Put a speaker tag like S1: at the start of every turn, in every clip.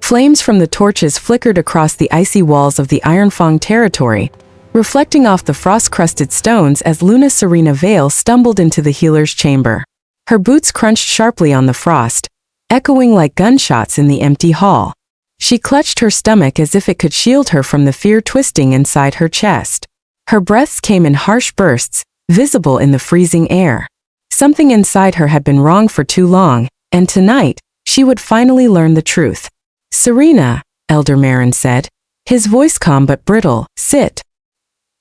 S1: Flames from the torches flickered across the icy walls of the Ironfang territory, reflecting off the frost-crusted stones as Serena Vale stumbled into the healer's chamber. Her boots crunched sharply on the frost, echoing like gunshots in the empty hall. She clutched her stomach as if it could shield her from the fear twisting inside her chest. Her breaths came in harsh bursts, visible in the freezing air. Something inside her had been wrong for too long, and tonight, she would finally learn the truth. "Serena," Elder Barren said, his voice calm but brittle, "sit."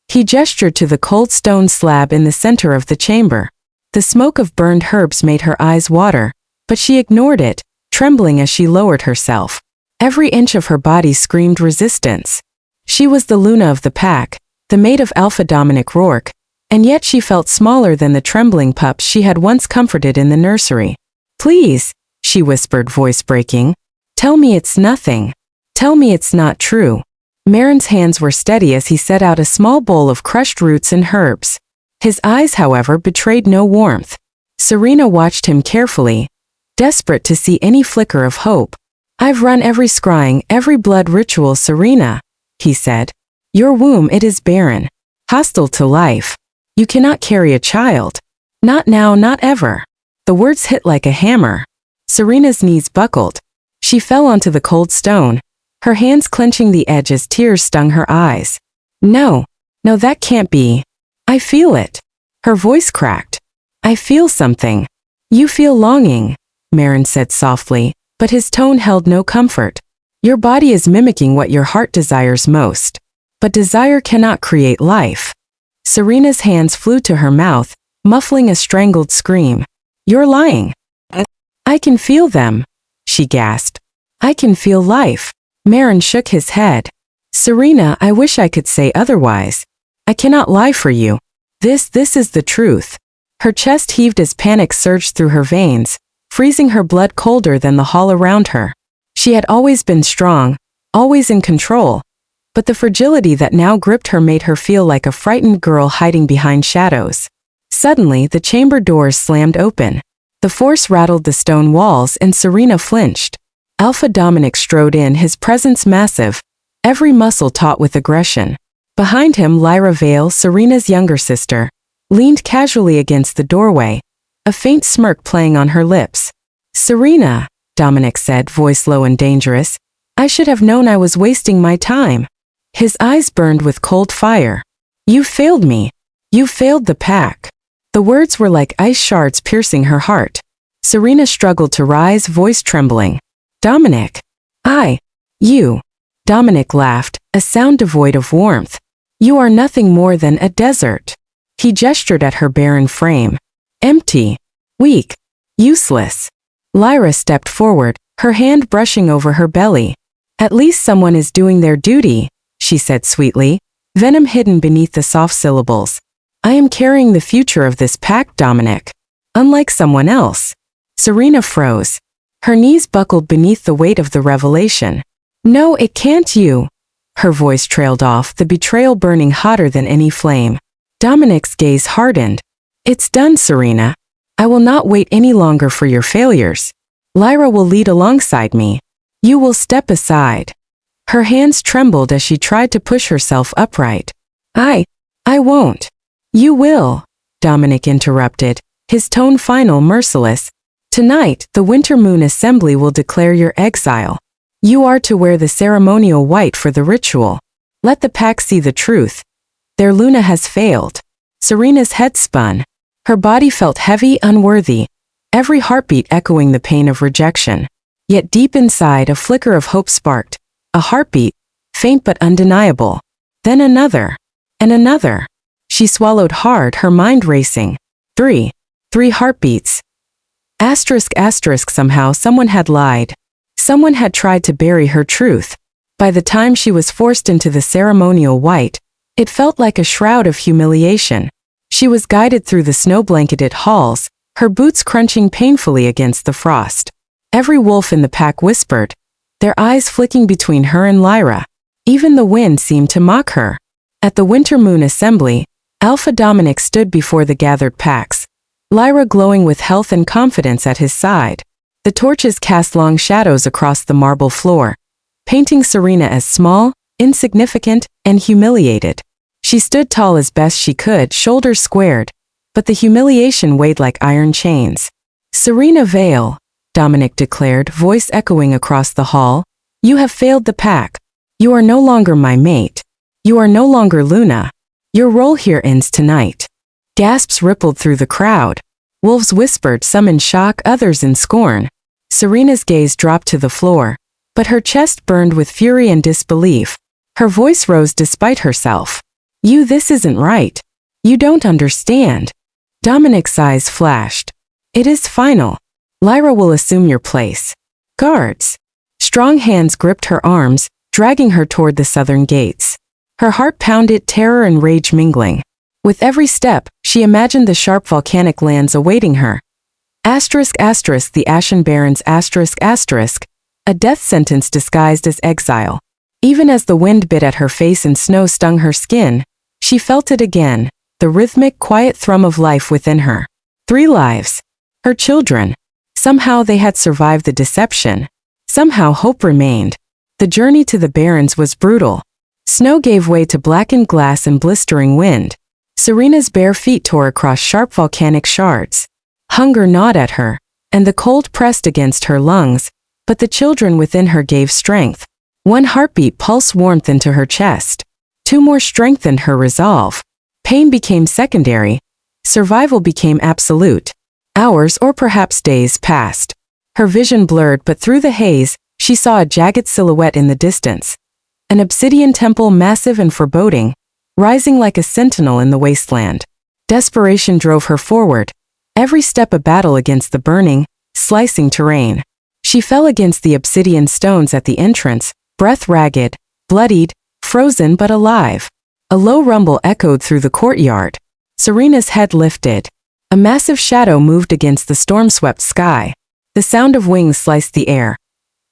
S1: He gestured to the cold stone slab in the center of the chamber. The smoke of burned herbs made her eyes water, but she ignored it, trembling as she lowered herself. Every inch of her body screamed resistance. She was the Luna of the pack, the mate of Alpha Dominic Rourke, and yet she felt smaller than the trembling pups she had once comforted in the nursery. "Please," she whispered, voice breaking. "Tell me it's nothing. Tell me it's not true." Barren's hands were steady as he set out a small bowl of crushed roots and herbs. His eyes, however, betrayed no warmth. Serena watched him carefully, desperate to see any flicker of hope. "I've run every scrying, every blood ritual, Serena," he said. "Your womb, it is barren, hostile to life. You cannot carry a child. Not now, not ever." The words hit like a hammer. Serena's knees buckled. She fell onto the cold stone, her hands clenching the edge as tears stung her eyes. No, that can't be. I feel it." Her voice cracked. "I feel something." "You feel longing," Barren said softly, but his tone held no comfort. "Your body is mimicking what your heart desires most. But desire cannot create life." Serena's hands flew to her mouth, muffling a strangled scream. "You're lying." "I can feel them," she gasped. "I can feel life." Barren shook his head. "Serena, I wish I could say otherwise. I cannot lie for you. This is the truth." Her chest heaved as panic surged through her veins, freezing her blood colder than the hall around her. She had always been strong, always in control, but the fragility that now gripped her made her feel like a frightened girl hiding behind shadows. Suddenly, the chamber doors slammed open. The force rattled the stone walls and Serena flinched. Alpha Dominic strode in, his presence massive, every muscle taut with aggression. Behind him, Lyra Vale, Serena's younger sister, leaned casually against the doorway, a faint smirk playing on her lips. "Serena," Dominic said, voice low and dangerous, "I should have known I was wasting my time." His eyes burned with cold fire. "You failed me. You failed the pack." The words were like ice shards piercing her heart. Serena struggled to rise, voice trembling. "Dominic. You." Dominic laughed, a sound devoid of warmth. "You are nothing more than a desert." He gestured at her barren frame. "Empty. Weak. Useless." Lyra stepped forward, her hand brushing over her belly. "At least someone is doing their duty," she said sweetly, venom hidden beneath the soft syllables. "I am carrying the future of this pack, Dominic. Unlike someone else." Serena froze. Her knees buckled beneath the weight of the revelation. "No, it can't you." Her voice trailed off, the betrayal burning hotter than any flame. Dominic's gaze hardened. "It's done, Serena. I will not wait any longer for your failures. Lyra will lead alongside me. You will step aside." Her hands trembled as she tried to push herself upright. I won't." "You will," Dominic interrupted, his tone final, merciless. "Tonight, the Winter Moon Assembly will declare your exile. You are to wear the ceremonial white for the ritual. Let the pack see the truth. Their Luna has failed." Serena's head spun. Her body felt heavy, unworthy, every heartbeat echoing the pain of rejection. Yet deep inside, a flicker of hope sparked, a heartbeat, faint but undeniable. Then another, and another. She swallowed hard, her mind racing. Three heartbeats. Asterisk, somehow someone had lied. Someone had tried to bury her truth. By the time she was forced into the ceremonial white, it felt like a shroud of humiliation. She was guided through the snow-blanketed halls, her boots crunching painfully against the frost. Every wolf in the pack whispered, their eyes flicking between her and Lyra. Even the wind seemed to mock her. At the Winter Moon Assembly, Alpha Dominic stood before the gathered packs, Lyra glowing with health and confidence at his side. The torches cast long shadows across the marble floor, painting Serena as small, insignificant, and humiliated. She stood tall as best she could, shoulders squared, but the humiliation weighed like iron chains. "Serena Vale," Dominic declared, voice echoing across the hall, "you have failed the pack. You are no longer my mate. You are no longer Luna. Your role here ends tonight." Gasps rippled through the crowd. Wolves whispered, some in shock, others in scorn. Serena's gaze dropped to the floor, but her chest burned with fury and disbelief. Her voice rose despite herself. This isn't right. You don't understand." Dominic's eyes flashed. "It is final. Lyra will assume your place." "Guards." Strong hands gripped her arms, dragging her toward the southern gates. Her heart pounded, terror and rage mingling. With every step, she imagined the sharp volcanic lands awaiting her. The Ashen Barrens a death sentence disguised as exile. Even as the wind bit at her face and snow stung her skin, she felt it again, the rhythmic, quiet thrum of life within her. 3 lives. Her children. Somehow they had survived the deception. Somehow hope remained. The journey to the Barrens was brutal. Snow gave way to blackened glass and blistering wind. Serena's bare feet tore across sharp volcanic shards. Hunger gnawed at her, and the cold pressed against her lungs, but the children within her gave strength. 1 heartbeat pulsed warmth into her chest. 2 more strengthened her resolve. Pain became secondary. Survival became absolute. Hours or perhaps days passed. Her vision blurred, but through the haze, she saw a jagged silhouette in the distance. An obsidian temple, massive and foreboding, rising like a sentinel in the wasteland. Desperation drove her forward, every step a battle against the burning, slicing terrain. She fell against the obsidian stones at the entrance, breath ragged, bloodied, frozen but alive. A low rumble echoed through the courtyard. Serena's head lifted. A massive shadow moved against the storm-swept sky. The sound of wings sliced the air.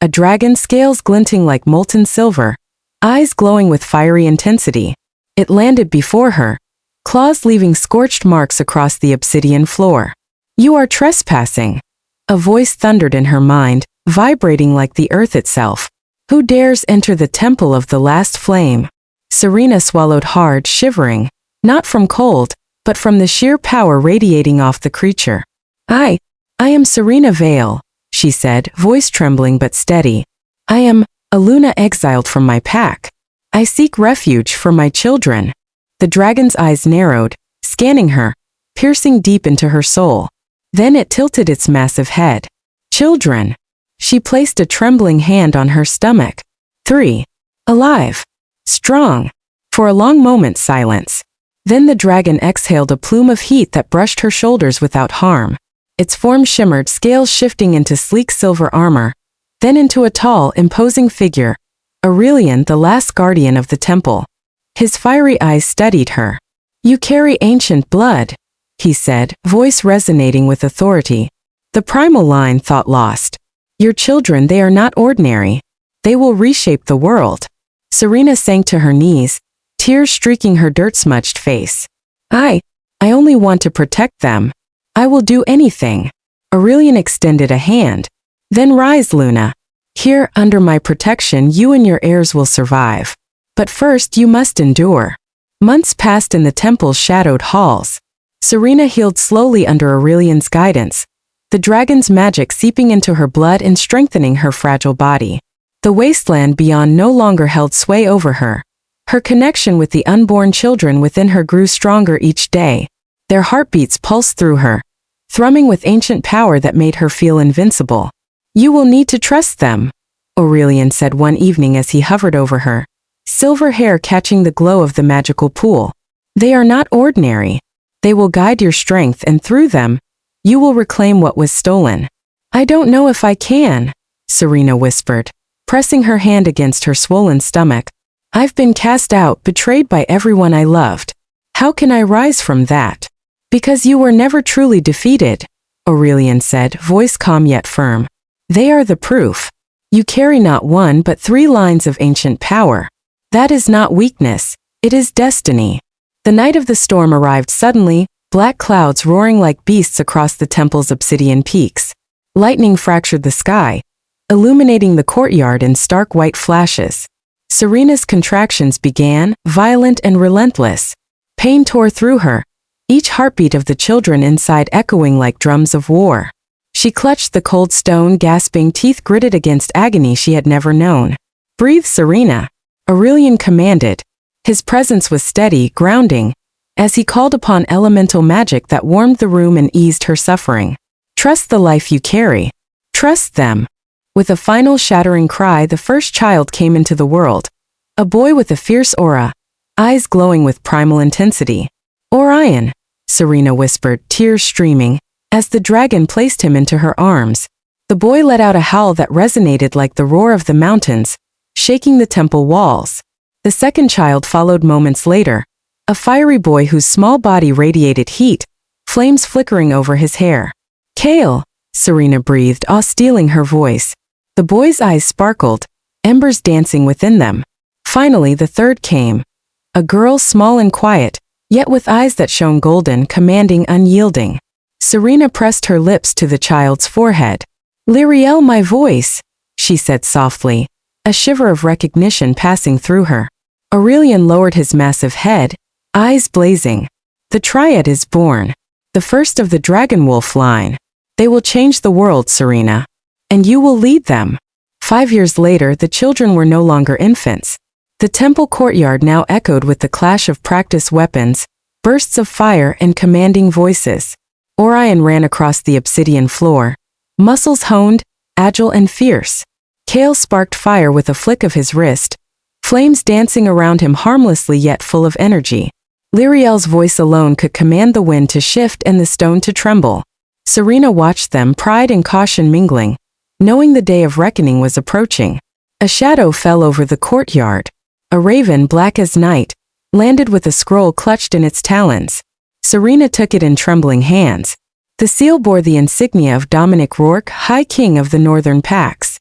S1: A dragon, scales glinting like molten silver, eyes glowing with fiery intensity. It landed before her, claws leaving scorched marks across the obsidian floor. "You are trespassing." A voice thundered in her mind, vibrating like the earth itself. "Who dares enter the temple of the last flame?" Serena swallowed hard, shivering, not from cold, but from the sheer power radiating off the creature. I am Serena Vale," she said, voice trembling but steady. "I am a Luna exiled from my pack. I seek refuge for my children." The dragon's eyes narrowed, scanning her, piercing deep into her soul. Then it tilted its massive head. "Children." She placed a trembling hand on her stomach. 3. Alive. Strong. For a long moment, silence. Then the dragon exhaled a plume of heat that brushed her shoulders without harm. Its form shimmered, scales shifting into sleek silver armor, then into a tall, imposing figure, Aurelion, the last guardian of the temple. His fiery eyes studied her. "You carry ancient blood," he said, voice resonating with authority. "The primal line," thought lost. "Your children, they are not ordinary. They will reshape the world." Serena sank to her knees, tears streaking her dirt-smudged face. I only want to protect them. I will do anything." Aurelion extended a hand. "Then rise, Luna. Here, under my protection, you and your heirs will survive. But first you must endure." Months passed in the temple's shadowed halls. Serena healed slowly under Aurelion's guidance, the dragon's magic seeping into her blood and strengthening her fragile body. The wasteland beyond no longer held sway over her. Her connection with the unborn children within her grew stronger each day. Their heartbeats pulsed through her, thrumming with ancient power that made her feel invincible. "You will need to trust them," Aurelion said one evening as he hovered over her, silver hair catching the glow of the magical pool. "They are not ordinary. They will guide your strength, and through them, you will reclaim what was stolen." "I don't know if I can," Serena whispered, pressing her hand against her swollen stomach. "I've been cast out, betrayed by everyone I loved. How can I rise from that?" "Because you were never truly defeated," Aurelion said, voice calm yet firm. "They are the proof. You carry not 1 but 3 lines of ancient power. That is not weakness, it is destiny." The night of the storm arrived suddenly, black clouds roaring like beasts across the temple's obsidian peaks. Lightning fractured the sky, illuminating the courtyard in stark white flashes. Serena's contractions began, violent and relentless. Pain tore through her, each heartbeat of the children inside echoing like drums of war. She clutched the cold stone, gasping, teeth gritted against agony she had never known. "Breathe, Serena," Aurelion commanded. His presence was steady, grounding, as he called upon elemental magic that warmed the room and eased her suffering. "Trust the life you carry. Trust them." With a final shattering cry, the first child came into the world. A boy with a fierce aura, eyes glowing with primal intensity. "Aurelion," Serena whispered, tears streaming, as the dragon placed him into her arms. The boy let out a howl that resonated like the roar of the mountains, shaking the temple walls. The second child followed moments later, a fiery boy whose small body radiated heat, flames flickering over his hair. "Kale," Serena breathed, awe stealing her voice. The boy's eyes sparkled, embers dancing within them. Finally, the third came. A girl small and quiet, yet with eyes that shone golden, commanding, unyielding. Serena pressed her lips to the child's forehead. "Lyriel, my voice," she said softly, a shiver of recognition passing through her. Aurelion lowered his massive head, eyes blazing. "The Triad is born. The first of the Dragonwolf line. They will change the world, Serena. And you will lead them." 5 years later, the children were no longer infants. The temple courtyard now echoed with the clash of practice weapons, bursts of fire and commanding voices. Aurelion ran across the obsidian floor, muscles honed, agile and fierce. Kale sparked fire with a flick of his wrist, flames dancing around him harmlessly yet full of energy. Lyriel's voice alone could command the wind to shift and the stone to tremble. Serena watched them, pride and caution mingling, knowing the day of reckoning was approaching. A shadow fell over the courtyard. A raven, black as night, landed with a scroll clutched in its talons. Serena took it in trembling hands. The seal bore the insignia of Dominic Rourke, High King of the Northern Pax.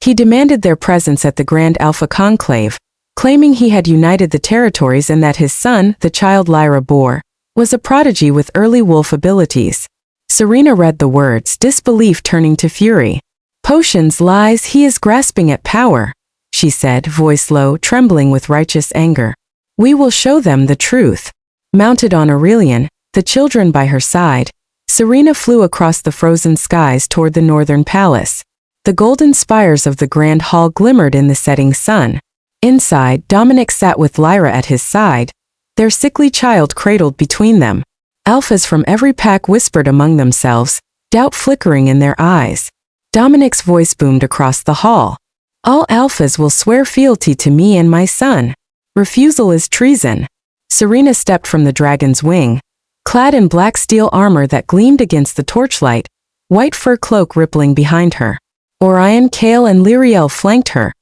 S1: He demanded their presence at the Grand Conclave, claiming he had united the territories and that his son, the child Lyra bore, was a prodigy with early wolf abilities. Serena read the words, disbelief turning to fury. "Potions, lies, he is grasping at power," she said, voice low, trembling with righteous anger. "We will show them the truth." Mounted on Aurelion, the children by her side, Serena flew across the frozen skies toward the northern palace. The golden spires of the grand hall glimmered in the setting sun. Inside, Dominic sat with Lyra at his side, their sickly child cradled between them. Alphas from every pack whispered among themselves, doubt flickering in their eyes. Dominic's voice boomed across the hall. "All alphas will swear fealty to me and my son. Refusal is treason." Serena stepped from the dragon's wing, clad in black steel armor that gleamed against the torchlight, white fur cloak rippling behind her. Aurelion, Kale and Lyriel flanked her,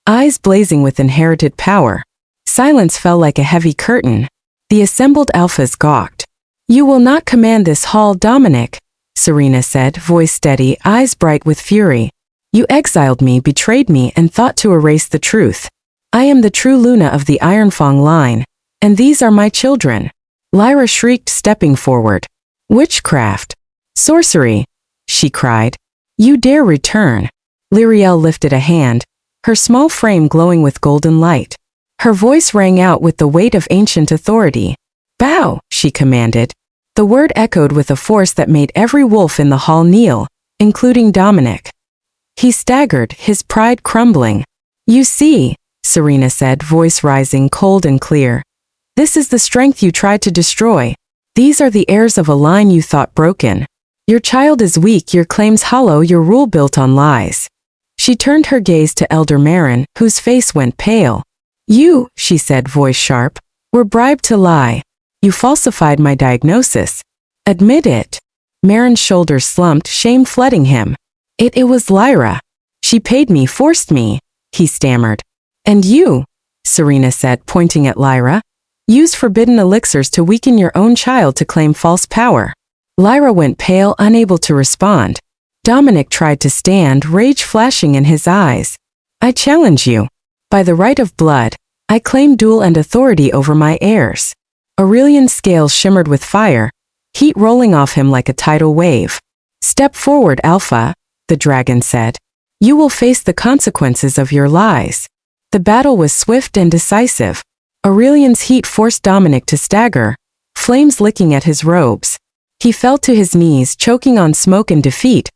S1: eyes blazing with inherited power. Silence fell like a heavy curtain. The assembled alphas gawked. "You will not command this hall, Dominic," Serena said, voice steady, eyes bright with fury. "You exiled me, betrayed me, and thought to erase the truth. I am the true Luna of the Ironfang line, and these are my children." Lyra shrieked, stepping forward. "Witchcraft! Sorcery!" she cried. "You dare return!" Lyriel lifted a hand, her small frame glowing with golden light. Her voice rang out with the weight of ancient authority. "Bow," she commanded. The word echoed with a force that made every wolf in the hall kneel, including Dominic. He staggered, his pride crumbling. "You see," Serena said, voice rising cold and clear. "This is the strength you tried to destroy. These are the heirs of a line you thought broken. Your child is weak, your claims hollow, your rule built on lies." She turned her gaze to Elder Barren, whose face went pale. "You," she said, voice sharp, "were bribed to lie. You falsified my diagnosis. Admit it." Barren's shoulders slumped, shame flooding him. It was Lyra. "She paid me, forced me," he stammered. "And you," Serena said, pointing at Lyra, "used forbidden elixirs to weaken your own child to claim false power." Lyra went pale, unable to respond. Dominic tried to stand, rage flashing in his eyes. "I challenge you. By the right of blood, I claim duel and authority over my heirs." Aurelion's scales shimmered with fire, heat rolling off him like a tidal wave. "Step forward, Alpha," the dragon said. You will face the consequences of your lies. The battle was swift and decisive. Aurelion's heat forced Dominic to stagger, flames licking at his robes. He fell to his knees, choking on smoke and defeat,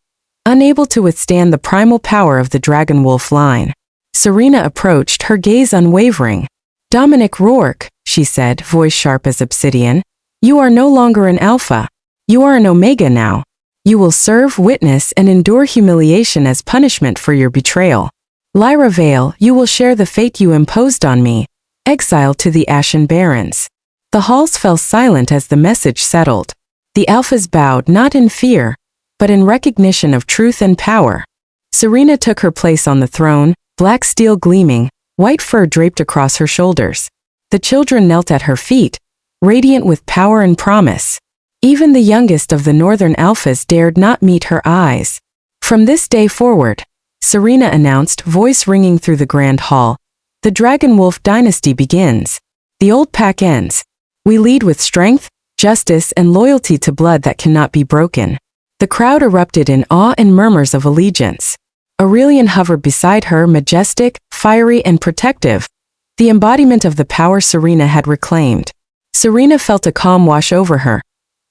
S1: unable to withstand the primal power of the Dragonwolf line. Serena approached, her gaze unwavering. "Dominic Rourke," she said, voice sharp as obsidian, "you are no longer an alpha. You are an omega now. You will serve, witness, and endure humiliation as punishment for your betrayal. Lyra Vale, you will share the fate you imposed on me, exiled to the Ashen Barrens." The halls fell silent as the message settled. The alphas bowed not in fear, but in recognition of truth and power. Serena took her place on the throne, black steel gleaming, white fur draped across her shoulders. The children knelt at her feet, radiant with power and promise. Even the youngest of the northern alphas dared not meet her eyes. "From this day forward," Serena announced, voice ringing through the grand hall, "the Dragonwolf dynasty begins. The old pack ends. We lead with strength, justice, and loyalty to blood that cannot be broken." The crowd erupted in awe and murmurs of allegiance. Aurelion hovered beside her, majestic, fiery, and protective, the embodiment of the power Serena had reclaimed. Serena felt a calm wash over her,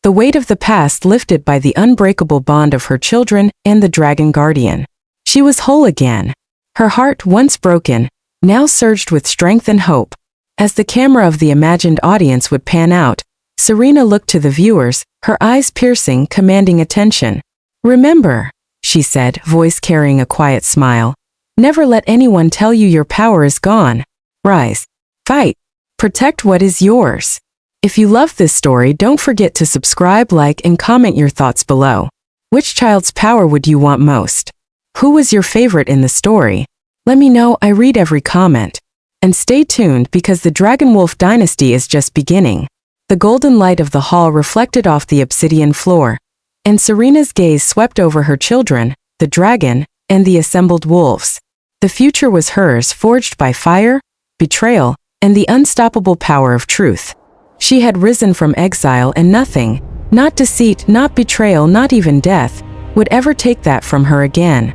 S1: the weight of the past lifted by the unbreakable bond of her children and the Dragon Guardian. She was whole again. Her heart, once broken, now surged with strength and hope. As the camera of the imagined audience would pan out, Serena looked to the viewers, her eyes piercing, commanding attention. "Remember," she said, voice carrying a quiet smile, "never let anyone tell you your power is gone. Rise. Fight. Protect what is yours." If you love this story, don't forget to subscribe, like, and comment your thoughts below. Which child's power would you want most? Who was your favorite in the story? Let me know, I read every comment. And stay tuned because the Dragonwolf dynasty is just beginning. The golden light of the hall reflected off the obsidian floor, and Serena's gaze swept over her children, the dragon, and the assembled wolves. The future was hers, forged by fire, betrayal, and the unstoppable power of truth. She had risen from exile, and nothing, not deceit, not betrayal, not even death, would ever take that from her again.